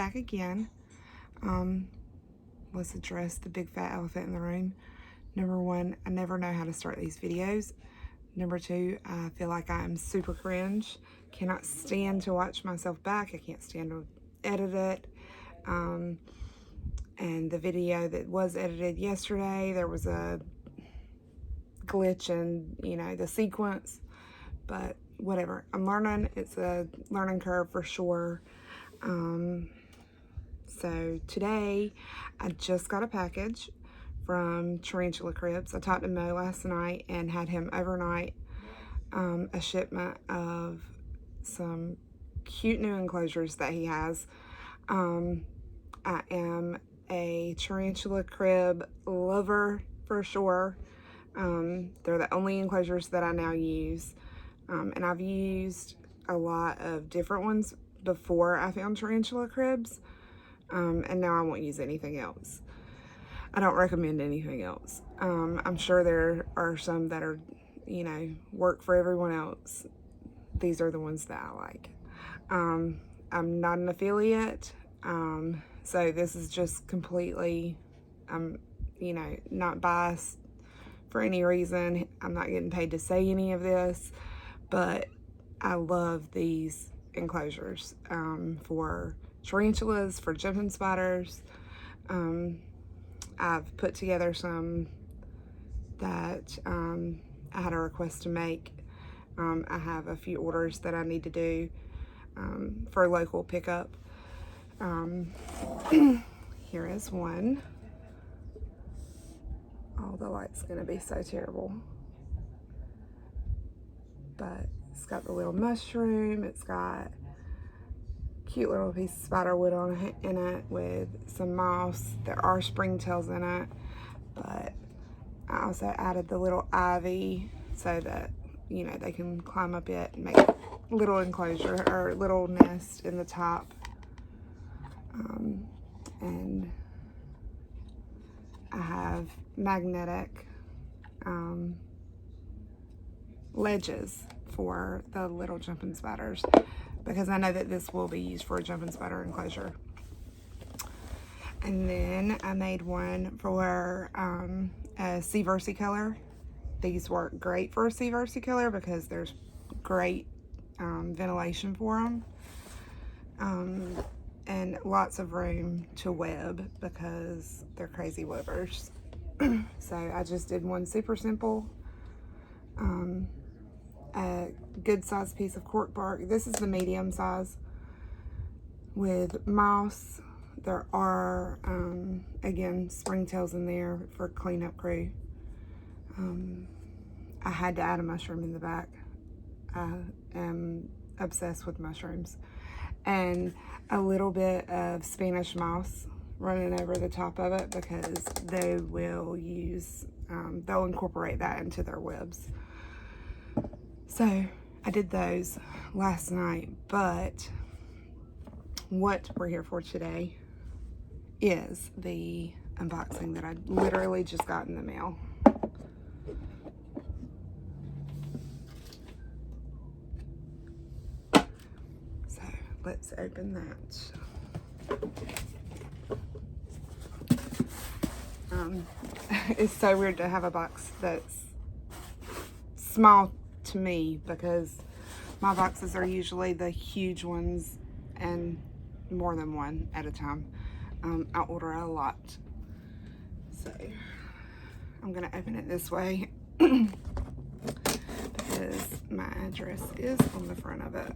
back again. Let's address the big fat elephant in the room. Number one, I never know how to start these videos. Number two, I feel like I am super cringe. Cannot stand to watch myself back. I can't stand to edit it. And the video that was edited yesterday, there was a glitch in, you know, the sequence. But whatever. I'm learning. It's a learning curve for sure. So today, I just got a package from Tarantula Cribs. I talked to Mo last night and had him overnight a shipment of some cute new enclosures that he has. I am a Tarantula Crib lover for sure. They're the only enclosures that I now use. And I've used a lot of different ones before I found Tarantula Cribs. And now I won't use anything else. I don't recommend anything else. I'm sure there are some that are, you know, work for everyone else. These are the ones that I like. I'm not an affiliate. So this is just completely, you know, not biased for any reason. I'm not getting paid to say any of this, but I love these enclosures for tarantulas, for jumping spiders. I've put together some that I had a request to make. I have a few orders that I need to do for local pickup. Here is one. Oh, the light's gonna be so terrible. But it's got the little mushroom. It's got cute little piece of spider wood in it with some moss. There are springtails in it, but I also added the little ivy so that, you know, they can climb up it and make a little enclosure or little nest in the top. And I have magnetic ledges for the little jumping spiders, because I know that this will be used for a jumping spider enclosure. And then I made one for a sea versicolor. These work great for a sea versicolor because there's great ventilation for them. And lots of room to web because they're crazy webbers. So I just did one super simple, a good size piece of cork bark. This is the medium size with moss. There are, again, springtails in there for cleanup crew. I had to add a mushroom in the back. I am obsessed with mushrooms. And a little bit of Spanish moss running over the top of it because they will use, they'll incorporate that into their webs. So I did those last night, but what we're here for today is the unboxing that I literally just got in the mail. So let's open that. It's so weird to have a box that's small to me because my boxes are usually the huge ones and more than one at a time. I order a lot. So I'm gonna open it this way because my address is on the front of it.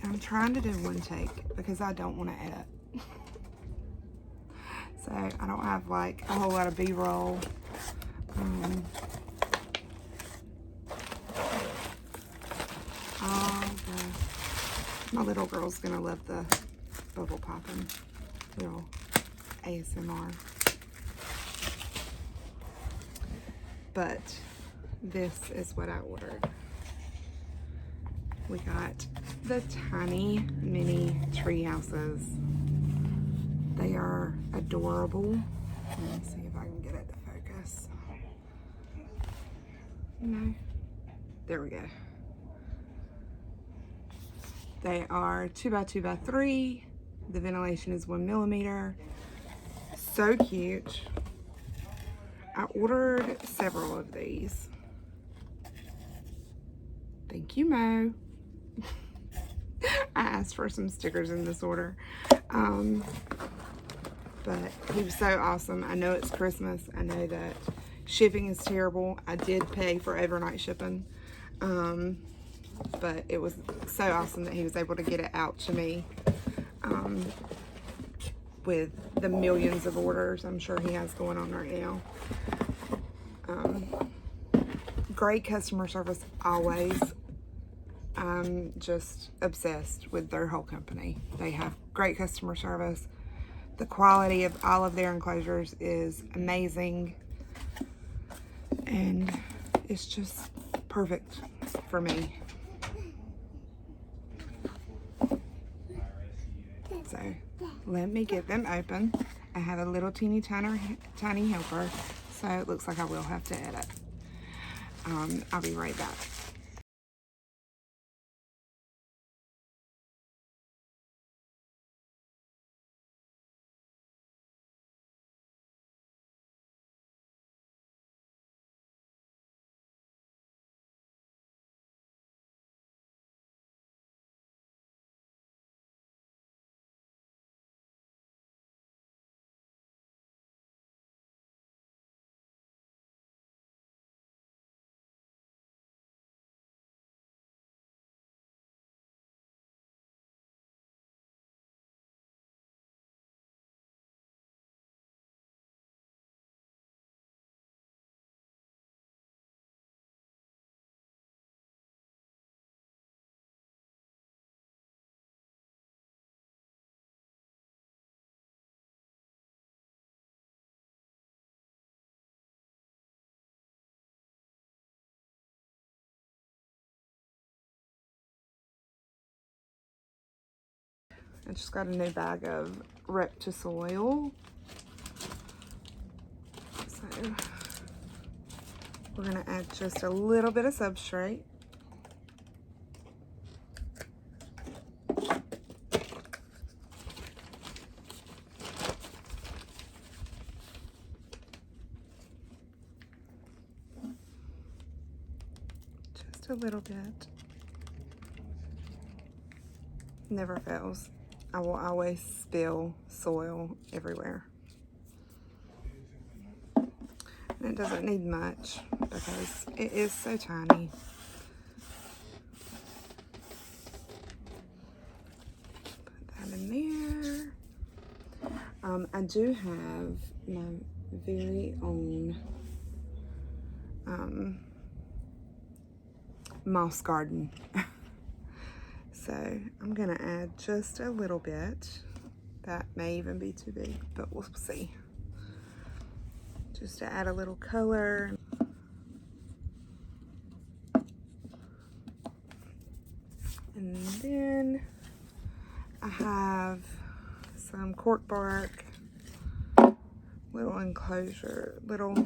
I'm trying to do one take because I don't want to edit. So I don't have like a whole lot of B-roll. My little girl's gonna love the bubble popping little ASMR. But this is what I ordered. We got the tiny mini tree houses. They are adorable. Let me see if I can get it to focus. No. There we go. They are 2x2x3. The ventilation is 1 millimeter. So cute. I ordered several of these. Thank you, Mo. I asked for some stickers in this order. But he was so awesome. I know it's Christmas. I know that shipping is terrible. I did pay for overnight shipping. But it was so awesome that he was able to get it out to me with the millions of orders I'm sure he has going on right now. Great customer service always. I'm just obsessed with their whole company. They have great customer service. The quality of all of their enclosures is amazing. And it's just perfect for me. So let me get them open. I have a little tiny helper, so it looks like I will have to edit. I'll be right back. I just got a new bag of Reptisoil. So we're gonna add just a little bit of substrate. Just a little bit. Never fails. I will always spill soil everywhere. And it doesn't need much because it is so tiny. Put that in there. I do have my very own moss garden. So I'm gonna add just a little bit. That may even be too big, but we'll see. Just to add a little color. And then I have some cork bark, little enclosure, little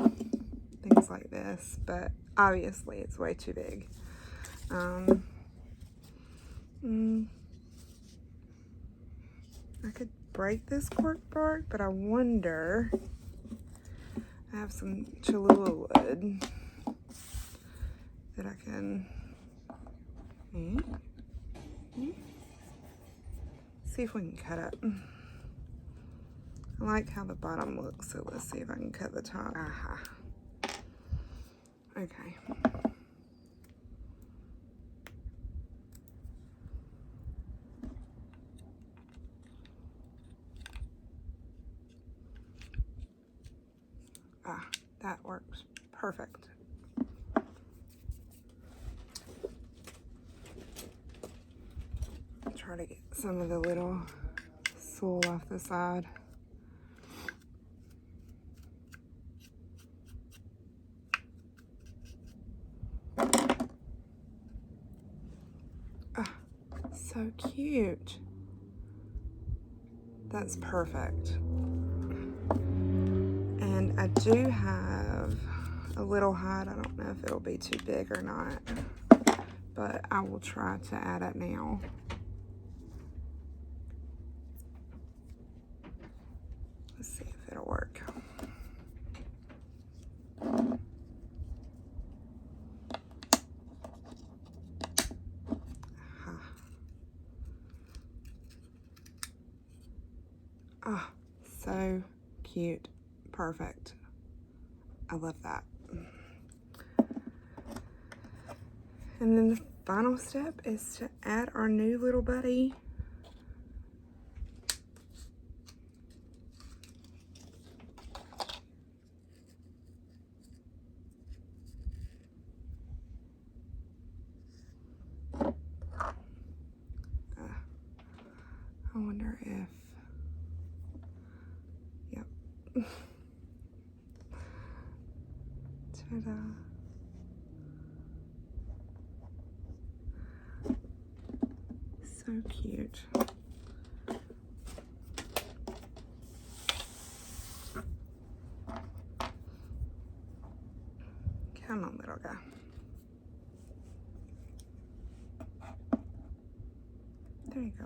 things like this, but obviously it's way too big. I could break this cork bark, but I wonder, I have some Cholula wood that I can see if we can cut it. I like how the bottom looks, so let's see if I can cut the top. Aha. Okay. That works perfect. Try to get some of the little soil off the side. So cute. That's perfect. And I do have a little hide. I don't know if it'll be too big or not. but I will try to add it now. Let's see if it'll work. Ah, so cute. Perfect. I love that. And then the final step is to add our new little buddy. I wonder if, yep. Ta-da. So cute. Come on, little guy. There you go.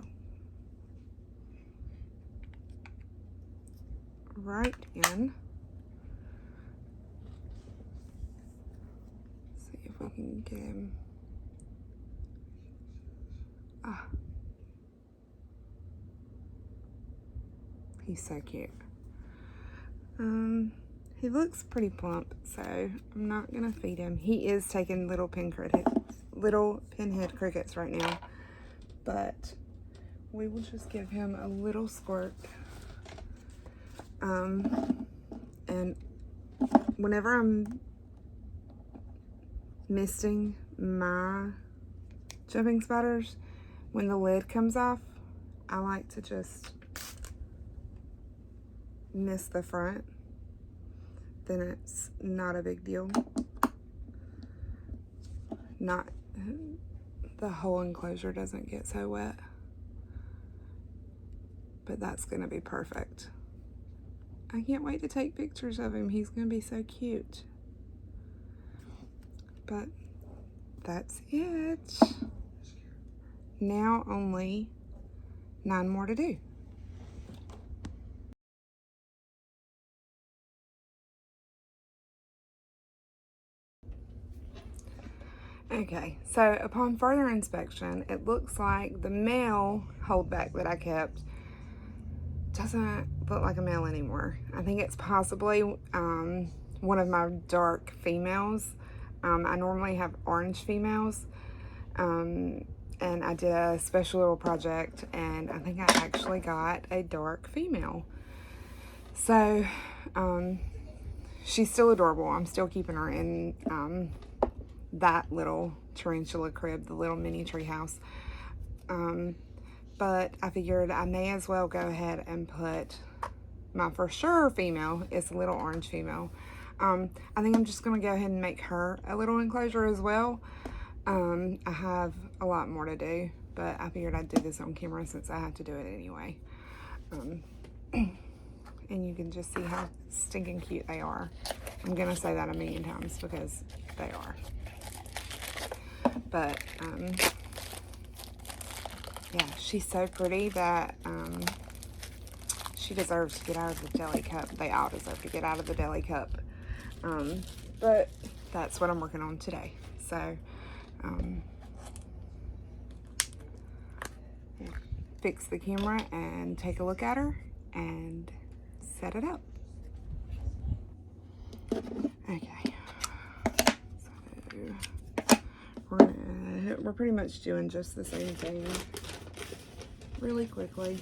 Right in. See if we can get him. Ah. He's so cute. He looks pretty plump, so I'm not gonna feed him. He is taking little pinhead crickets right now, but we will just give him a little squirt. And whenever I'm misting my jumping spiders, when the lid comes off, I like to just mist the front. Then it's not a big deal. The whole enclosure doesn't get so wet, but that's gonna be perfect. I can't wait to take pictures of him. He's gonna be so cute. But that's it. Now only 9 more to do. Okay, so upon further inspection, it looks like the male holdback that I kept doesn't look like a male anymore. I think it's possibly one of my dark females. I normally have orange females, and I did a special little project, and I think I actually got a dark female. So she's still adorable. I'm still keeping her in that little tarantula crib, the little mini treehouse. But I figured I may as well go ahead and put my for sure female. It's a little orange female. I think I'm just going to go ahead and make her a little enclosure as well. I have a lot more to do, but I figured I'd do this on camera since I have to do it anyway. And you can just see how stinking cute they are. I'm going to say that a million times because they are. But, yeah, she's so pretty that she deserves to get out of the deli cup. They all deserve to get out of the deli cup. But that's what I'm working on today. So, fix the camera and take a look at her and set it up. Okay. So, we're pretty much doing just the same thing really quickly.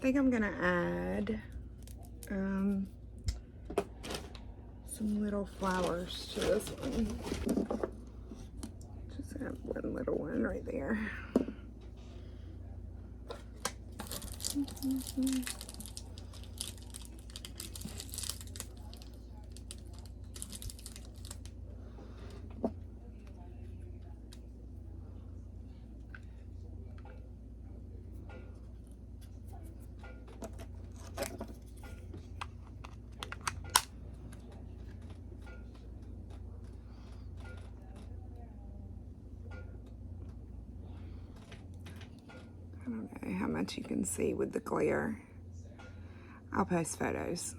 think I'm gonna add some little flowers to this one. Just have one little one right there. I don't know how much you can see with the glare. I'll post photos.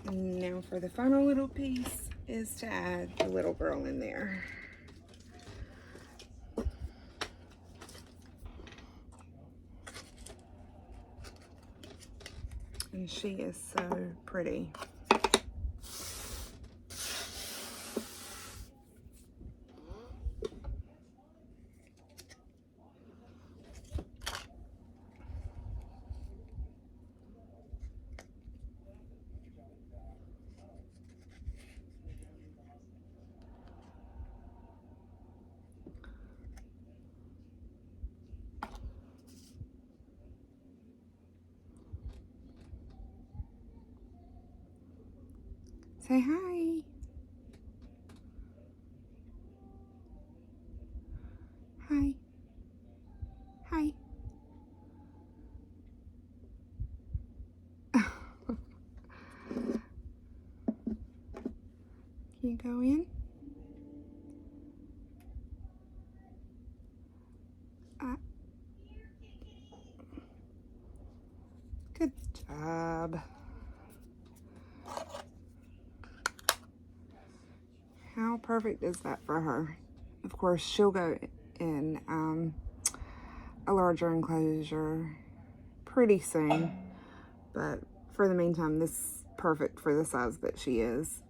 And now for the final little piece is to add the little girl in there. And she is so pretty. Say hi. Hi. Hi. Can you go in? Good job. How perfect is that for her? Of course, she'll go in a larger enclosure pretty soon, but for the meantime, this is perfect for the size that she is.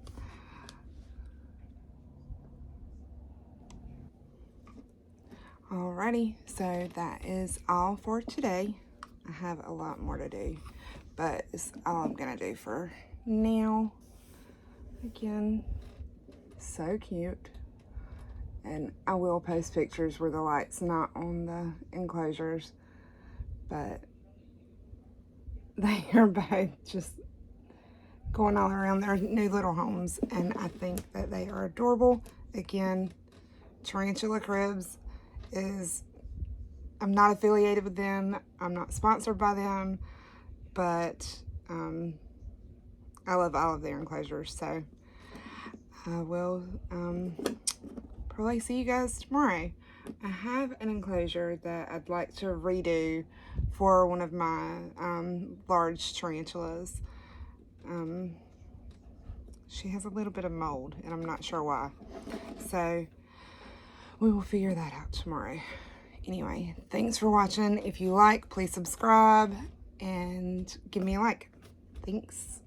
Alrighty, so that is all for today. I have a lot more to do, but it's all I'm gonna do for now. Again, so cute. And I will post pictures where the light's not on the enclosures, but they are both just going all around their new little homes, and I think that they are adorable. Again, Tarantula Cribs is, I'm not affiliated with them, I'm not sponsored by them, but I love all of their enclosures, so I will probably see you guys tomorrow. I have an enclosure that I'd like to redo for one of my large tarantulas. She has a little bit of mold, and I'm not sure why. So we will figure that out tomorrow. Anyway, thanks for watching. If you like, please subscribe and give me a like. Thanks.